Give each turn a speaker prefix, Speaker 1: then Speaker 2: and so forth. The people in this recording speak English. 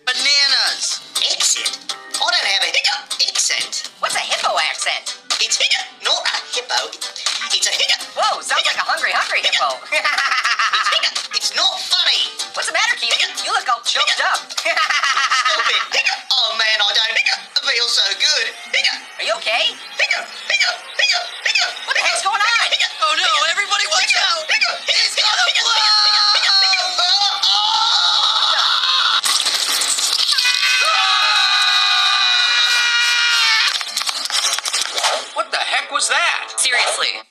Speaker 1: Bananas.
Speaker 2: Accent? I don't have a accent.
Speaker 3: What's a hippo accent?
Speaker 2: It's not a hippo. It's a
Speaker 3: Whoa, sounds like a hungry hippo.
Speaker 2: It's not funny.
Speaker 3: What's the matter, Keith? You look all choked up.
Speaker 2: Stop it. Oh man, I don't feel so good.
Speaker 3: Are you okay? What the heck's going on?
Speaker 1: Oh no, everybody watch out! He's gonna blow!
Speaker 4: What the heck was that?
Speaker 3: Seriously.